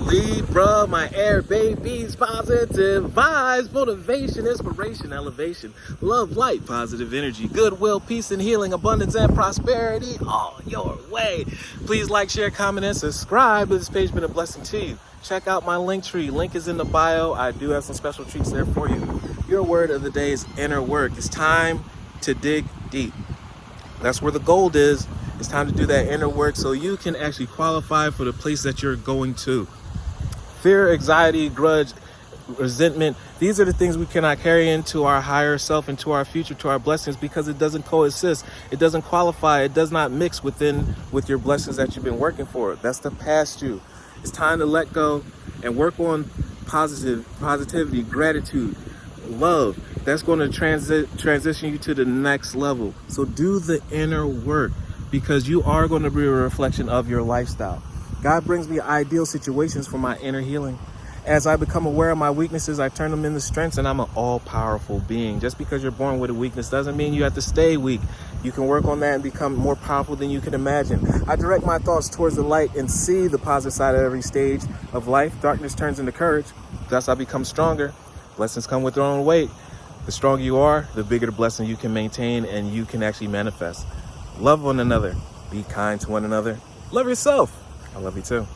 Libra, my air babies, positive vibes, motivation, inspiration, elevation, love, light, positive energy, goodwill, peace and healing, abundance and prosperity all your way. Please like, share, comment, and subscribe. This page has been a blessing to you. Check out my LinkTree. Link is in the bio. I do have some special treats there for you. Your word of the day is inner work. It's time to dig deep. That's where the gold is. It's time to do that inner work so you can actually qualify for the place that you're going to. Fear, anxiety, grudge, resentment, these are the things we cannot carry into our higher self, into our future, to our blessings, because it doesn't coexist. It doesn't qualify. It does not mix with your blessings that you've been working for. That's the past you. It's time to let go and work on positivity, gratitude, love. That's going to transition you to the next level. So do the inner work, because you are going to be a reflection of your lifestyle. God brings me ideal situations for my inner healing. As I become aware of my weaknesses, I turn them into strengths, and I'm an all-powerful being. Just because you're born with a weakness doesn't mean you have to stay weak. You can work on that and become more powerful than you can imagine. I direct my thoughts towards the light and see the positive side of every stage of life. Darkness turns into courage. Thus I become stronger. Blessings come with their own weight. The stronger you are, the bigger the blessing you can maintain and you can actually manifest. Love one another. Be kind to one another. Love yourself. I love you too.